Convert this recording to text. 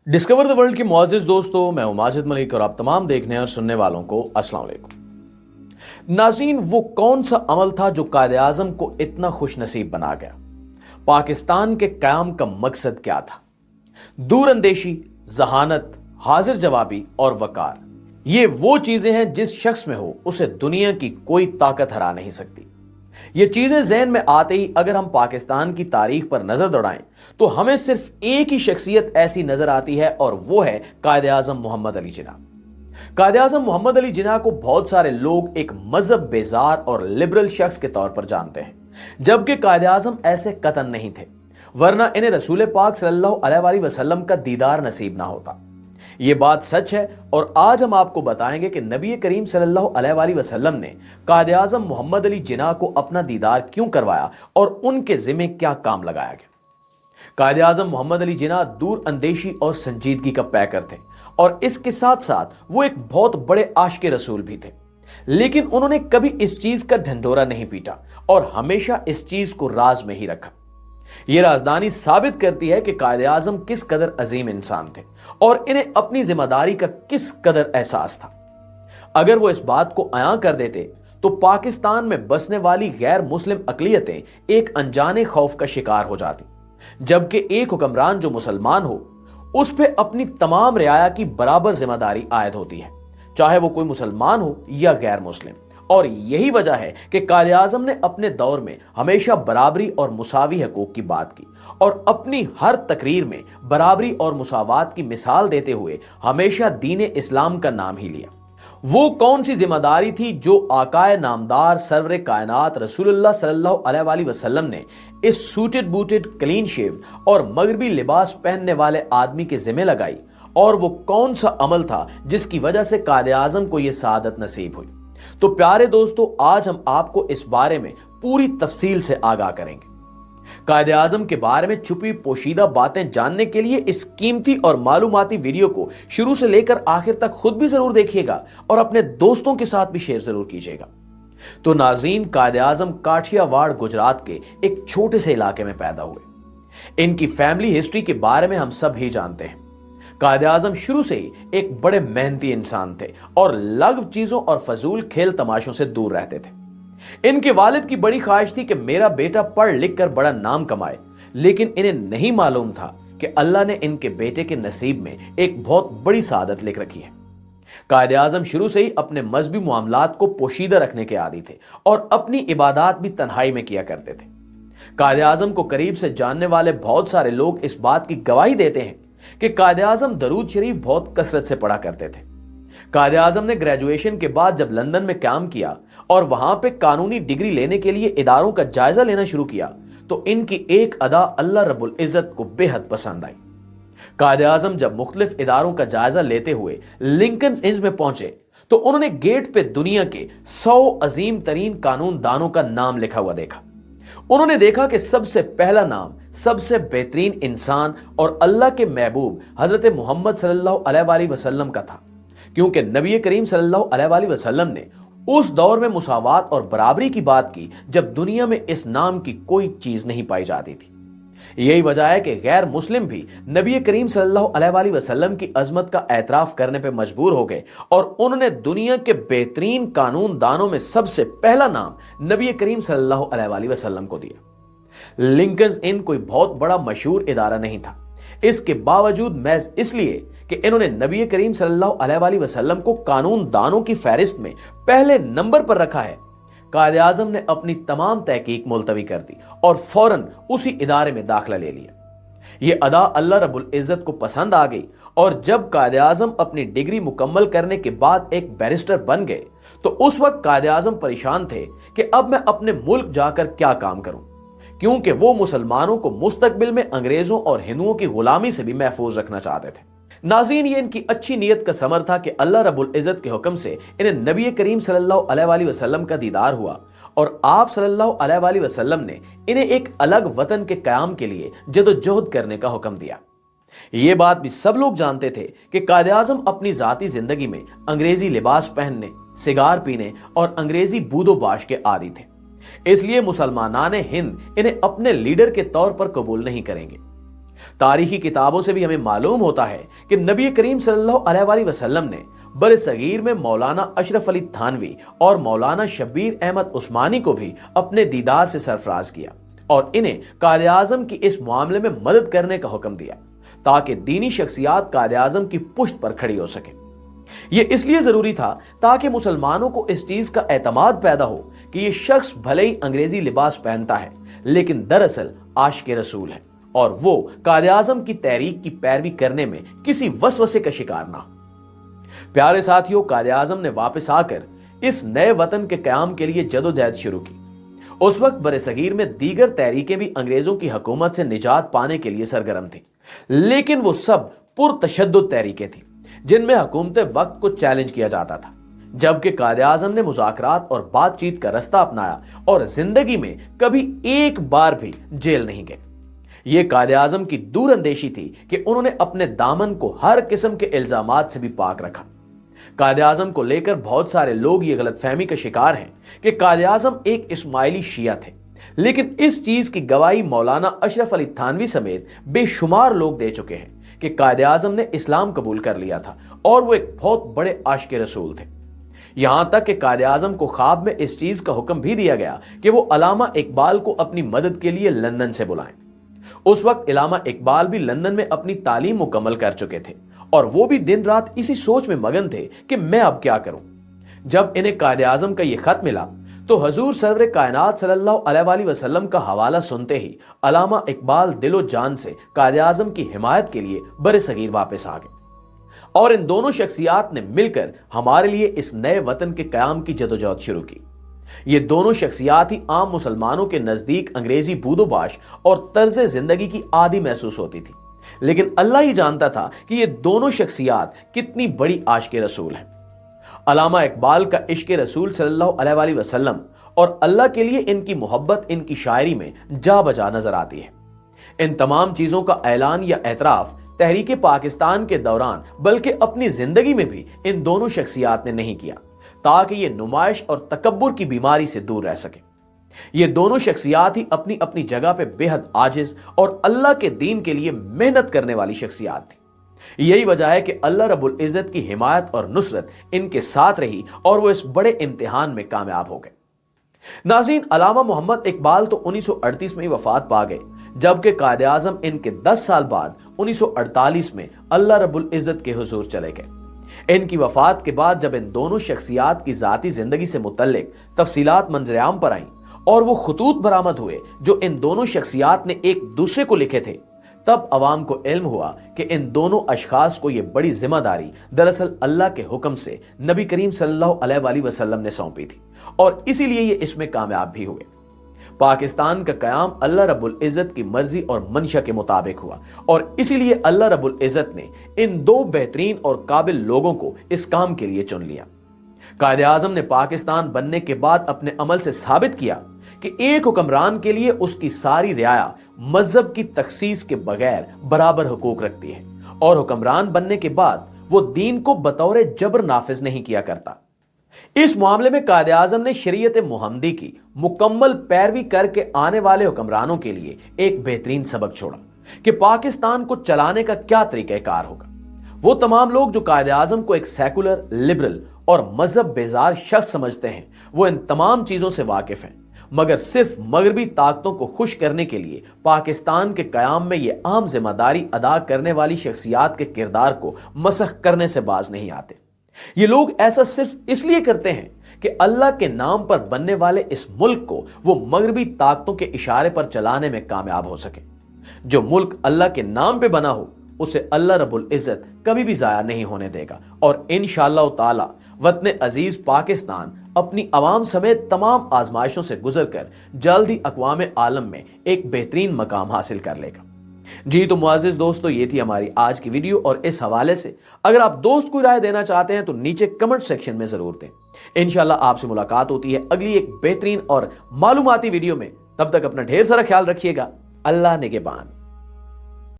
Discover the world के मुआज़िज़ दोस्तों, मैं हूं माजिद मलिक और आप तमाम देखने और सुनने वालों को अस्सलाम वालेकुम। नाज़रीन, वो कौन सा अमल था जो कायदे आज़म को इतना खुश नसीब बना गया? पाकिस्तान के क़याम का मकसद क्या था? दूरअंदेशी, जहानत, हाजिर जवाबी और वकार, ये वो चीजें हैं जिस शख्स में हो उसे दुनिया की कोई ताकत हरा नहीं सकती। ये चीजें ज़हन में आते ही अगर हम पाकिस्तान की तारीख पर नजर दौड़ाएं तो हमें सिर्फ एक ही शख्सियत ऐसी नजर आती है और वो है कायदे आज़म मोहम्मद अली जिन्ना। कायदे आज़म मोहम्मद अली जिन्ना को बहुत सारे लोग एक मजहब बेजार और लिबरल शख्स के तौर पर जानते हैं, जबकि कायदे आज़म ऐसे कतन नहीं थे, वरना इन्हें रसूल पाक सल्लल्लाहु अलैहि वसल्लम का दीदार नसीब ना होता। ये बात सच है और आज हम आपको बताएंगे कि नबी करीम सल्लल्लाहु अलैहि वसल्लम ने कायदे आज़म मोहम्मद अली जिन्ना को अपना दीदार क्यों करवाया और उनके जिम्मे क्या काम लगाया गया। कायदे आज़म मोहम्मद अली जिन्ना दूर अंदेशी और संजीदगी का पैकर थे और इसके साथ साथ वो एक बहुत बड़े आशिक़े रसूल भी थे, लेकिन उन्होंने कभी इस चीज का ढंढोरा नहीं पीटा और हमेशा इस चीज को राज में ही रखा। यह राजधानी साबित करती है कि कायदे आज़म किस कदर अजीम इंसान थे और इन्हें अपनी जिम्मेदारी का किस कदर एहसास था। अगर वो इस बात को अयां कर देते तो पाकिस्तान में बसने वाली गैर मुस्लिम अकलियतें एक अनजाने खौफ का शिकार हो जाती, जबकि एक हुक्मरान जो मुसलमान हो उस पे अपनी तमाम रियाया की बराबर जिम्मेदारी आयद होती है, चाहे वो कोई मुसलमान हो या गैर मुस्लिम। और यही वजह है कि कायदे आज़म ने अपने दौर में हमेशा बराबरी और मुसावी हकूक की बात की और अपनी हर तकरीर में बराबरी और मुसावात की मिसाल देते हुए हमेशा दीन इस्लाम का नाम ही लिया। वो कौन सी जिम्मेदारी थी जो आकाए नामदार सरवर कायनात रसूलुल्लाह सल्लल्लाहु अलैहि वसल्लम ने इस सूटेड बूटेड, क्लीन शेव और मगरबी लिबास पहनने वाले आदमी के जिम्मे लगाई, और वो कौन सा अमल था जिसकी वजह से कायदे आज़म को यह सादत नसीब हुई? तो प्यारे दोस्तों, आज हम आपको इस बारे में पूरी तफसील से आगाह करेंगे। कायदे आज़म के बारे में छुपी पोशीदा बातें जानने के लिए इस कीमती और मालूमाती वीडियो को शुरू से लेकर आखिर तक खुद भी जरूर देखिएगा और अपने दोस्तों के साथ भी शेयर जरूर कीजिएगा। तो नाज़रीन, कायदे आज़म काठियावाड़ गुजरात के एक छोटे से इलाके में पैदा हुए। इनकी फैमिली हिस्ट्री के बारे में हम सब ही जानते हैं। कायदे आज़म शुरू से ही एक बड़े मेहनती इंसान थे और लग्व चीजों और फजूल खेल तमाशों से दूर रहते थे। इनके वालिद की बड़ी ख्वाहिश थी कि मेरा बेटा पढ़ लिख कर बड़ा नाम कमाए, लेकिन इन्हें नहीं मालूम था कि अल्लाह ने इनके बेटे के नसीब में एक बहुत बड़ी सादत लिख रखी है। कायदे आज़म शुरू से ही अपने मजहबी मामलात को पोशीदा रखने के आदी थे और अपनी इबादत भी तन्हाई में किया करते थे। कायदे आज़म को करीब से जानने वाले बहुत सारे लोग इस बात की गवाही देते हैं कि कायदे आज़म दरूद शरीफ बहुत कसरत से पढ़ा करते थे। कायदे आज़म ने ग्रेजुएशन के बाद जब लंदन में काम किया और वहां पे कानूनी डिग्री लेने के लिए इदारों का जायजा लेना शुरू किया तो इनकी एक अदा अल्लाह रब्बुल इज़्ज़त को बेहद पसंद आई। कायदे आज़म जब मुख्तलिफ इदारों का जायजा लेते हुए लिंकन इंज में पहुंचे तो उन्होंने गेट पे दुनिया के 100 अजीम तरीन कानून दानों का नाम लिखा हुआ देखा। उन्होंने देखा कि सबसे पहला नाम सबसे बेहतरीन इंसान और अल्लाह के महबूब हजरत मोहम्मद सल्लल्लाहु अलैहि वसल्लम का था, क्योंकि नबी करीम सल्लल्लाहु अलैहि वसल्लम ने उस दौर में मुसावात और बराबरी की बात की जब दुनिया में इस नाम की कोई चीज नहीं पाई जाती थी। यही वजह है कि गैर मुस्लिम भी नबी करीम सल्लल्लाहु अलैहि वसल्लम की अजमत का एतराफ करने पर मजबूर हो गए और उन्होंने दुनिया के बेहतरीन कानून दानों में सबसे पहला नाम नबी करीम सल्लल्लाहु अलैहि वसल्लम को दिया। लिंकन इन कोई बहुत बड़ा मशहूर इदारा नहीं था, इसके बावजूद महज इसलिए कि इन्होंने नबी करीम सल्लल्लाहु अलैहि वसल्लम को कानून दानों की फहरिस्त में पहले नंबर पर रखा है, कायदे आज़म ने अपनी तमाम तहकीक मुलतवी कर दी और फौरन उसी इदारे में दाखिला ले लिया। यह अदा अल्लाह रब्बुल इज़्ज़त को पसंद आ गई और जब कायदे आज़म अपनी डिग्री मुकम्मल करने के बाद एक बैरिस्टर बन गए तो उस वक्त कायदे आज़म परेशान थे कि अब मैं अपने मुल्क जाकर क्या काम करूं, क्योंकि वो मुसलमानों को मुस्तकबिल में अंग्रेजों और हिंदुओं की गुलामी से भी महफूज रखना चाहते थे। नाज़रीन, ये इनकी अच्छी नीयत का समर था कि अल्लाह रब्बुल इज़्ज़त के हुक्म से इन्हें नबी करीम सल्लल्लाहु अलैहि वसल्लम का दीदार हुआ और आप सल्लल्लाहु अलैहि वसल्लम ने इन्हें एक अलग वतन के क़याम के लिए जदोजहद करने का हुक्म दिया। ये बात भी सब लोग जानते थे कि कायदे आज़म अपनी ज़ाती जिंदगी में अंग्रेजी लिबास पहनने, सिगार पीने और अंग्रेजी बूदोबाश के आदी थे, इसलिए मुसलमानान हिंद इन्हें अपने लीडर के तौर पर कबूल नहीं करेंगे। तारीखी किताबों से भी हमें मालूम होता है कि नबी करीम सल्लल्लाहु अलैहि वसल्लम ने बर सगीर में मौलाना अशरफ अली थानवी और मौलाना शब्बीर अहमद उस्मानी को भी अपने दीदार से सरफराज किया और इन्हें कायदे आजम की इस मामले में मदद करने का हुक्म दिया ताकि दीनी शख्सियात कायदे आजम की पुश्त पर खड़ी हो सके। यह इसलिए जरूरी था ताकि मुसलमानों को इस चीज का एतमाद पैदा हो कि यह शख्स भले ही अंग्रेजी लिबास पहनता है लेकिन दरअसल आशिक रसूल है और वो कायदे आजम की तहरीक की पैरवी करने में किसी वसवसे का शिकार ना हो। प्यारे साथियों, कायदे आजम ने वापस आकर इस नए वतन के कयाम के लिए जदोजहद शुरू की। उस वक्त बरे सगीर में दीगर तहरीकें भी अंग्रेजों की हुकूमत से निजात पाने के लिए सरगर्म थी, लेकिन वो सब पुरतशद्दुद तहरीकें थी जिनमें हुकूमत वक्त को चैलेंज किया जाता था, जबकि कायदे आजम ने मुज़ाकरात और बातचीत का रास्ता अपनाया और जिंदगी में कभी एक बार भी जेल नहीं गए। यह कायदे आजम की दूर अंदेशी थी कि उन्होंने अपने दामन को हर किस्म के इल्जामात से भी पाक रखा। कायदे आजम को लेकर बहुत सारे लोग ये गलतफहमी का शिकार हैं कि कायदे आजम एक इस्माइली शिया थे, लेकिन इस चीज की गवाही मौलाना अशरफ अली थानवी समेत बेशुमार लोग दे चुके हैं कि कायदे आजम ने इस्लाम कबूल कर लिया था और वो एक बहुत बड़े आशिक रसूल थे। यहां तक कि कायदे आजम को ख्वाब में इस चीज का हुक्म भी दिया गया कि वो अलामा इकबाल को अपनी मदद के लिए लंदन से बुलाएं। उस वक्त अलामा इकबाल भी लंदन में अपनी तालीम मुकम्मल कर चुके थे और वो भी दिन रात इसी सोच में मगन थे कि मैं अब क्या करूं। जब इन्हें कायदे आजम का यह खत मिला तो हजूर सरवर कायनात सल्लल्लाहु अलैहि वसल्लम का हवाला सुनते ही अलामा इकबाल दिलो जान से कायदे आजम की हिमायत के लिए बरे सगीर वापस आ गए और इन दोनों शख्सियात ने मिलकर हमारे लिए इस नए वतन के कयाम की जदोजहद शुरू की। ये दोनों शख्सियात ही आम मुसलमानों के नजदीक अंग्रेजी बूदोबाश और तर्ज जिंदगी की आदी महसूस होती थी, लेकिन अल्लाह ही जानता था कि ये दोनों शख्सियात कितनी बड़ी आशिक रसूल हैं। अलामा इकबाल का इश्क रसूल सल्लल्लाहु अलैहि वसल्लम और अल्लाह के लिए इनकी मोहब्बत इनकी शायरी में जा बजा नजर आती है। इन तमाम चीजों का ऐलान या एतराफ तहरीक पाकिस्तान के दौरान बल्कि अपनी जिंदगी में भी इन दोनों शख्सियात ने नहीं किया ताकि ये नुमाइश और तकब्बुर की बीमारी से दूर रह सके। ये दोनों शख्सियात ही अपनी अपनी जगह पे बेहद आजिज और अल्लाह के दीन के लिए मेहनत करने वाली शख्सियात थी। यही वजह है कि अल्लाह रब्बुल इज्जत की हिमायत और नुसरत इनके साथ रही और वो इस बड़े इम्तिहान में कामयाब हो गए। नाज़रीन, अलामा मोहम्मद इकबाल तो 1938 में ही वफात पा गए, जबकि कायदे आजम इनके 10 साल बाद 1948 में अल्लाह रब्बुल इज्जत के हुजूर चले गए। इनकी वफात के बाद जब इन दोनों शख्सियात की जाती जिंदगी से मुतल्लिक तफसीलात मंजरेआम पर आईं और वो खुतूत बरामद हुए जो इन दोनों शख्सियात ने एक दूसरे को लिखे थे, तब अवाम को इल्म हुआ कि इन दोनों अशखास को यह बड़ी जिम्मेदारी दरअसल अल्लाह के हुक्म से नबी करीम सल्लल्लाहु अलैहि वसल्लम ने सौंपी थी और इसीलिए ये इसमें कामयाब भी हुए। पाकिस्तान का कयाम अल्लाह रब्बुल इज्जत की मर्जी और मंशा के मुताबिक हुआ और इसीलिए अल्लाह रब्बुल इज्जत ने इन दो बेहतरीन और काबिल लोगों को इस काम के लिए चुन लिया। कायदे आजम ने पाकिस्तान बनने के बाद अपने अमल से साबित किया कि एक हुक्मरान के लिए उसकी सारी रियाया मजहब की तखसीस के बगैर बराबर हुकूक रखती है और हुक्मरान बनने के बाद वो दीन को बतौर जबर नाफिज नहीं किया करता। इस मामले में कायदे आजम ने शरीयत मुहम्मदी की मुकम्मल पैरवी करके आने वाले हुक्मरानों के लिए एक बेहतरीन सबक छोड़ा कि पाकिस्तान को चलाने का क्या तरीक़ाकार होगा। वो तमाम लोग जो कायदे आजम को एक सेकुलर, लिबरल और मजहब बेजार शख्स समझते हैं, वो इन तमाम चीजों से वाकिफ हैं, मगर सिर्फ मगरबी ताकतों को खुश करने के लिए पाकिस्तान के कयाम में ये आम जिम्मेदारी अदा करने वाली शख्सियात के किरदार को मसख करने से बाज नहीं आते। ये लोग ऐसा सिर्फ इसलिए करते हैं कि अल्लाह के नाम पर बनने वाले इस मुल्क को वो मगरबी ताकतों के इशारे पर चलाने में कामयाब हो सके। जो मुल्क अल्लाह के नाम पे बना हो उसे अल्लाह रब्बुल इज्जत कभी भी जाया नहीं होने देगा और इंशाअल्लाह ताला वतन अजीज पाकिस्तान अपनी आवाम समेत तमाम आजमाइशों से गुजरकर जल्द ही अक़वाम आलम में एक बेहतरीन मकाम हासिल कर लेगा। जी तो मुअज़्ज़िज़ दोस्तों, ये थी हमारी आज की वीडियो और इस हवाले से अगर आप दोस्त को राय देना चाहते हैं तो नीचे कमेंट सेक्शन में जरूर दें। इंशाल्लाह आपसे मुलाकात होती है अगली एक बेहतरीन और मालूमाती वीडियो में। तब तक अपना ढेर सारा ख्याल रखिएगा। अल्लाह निगहबान।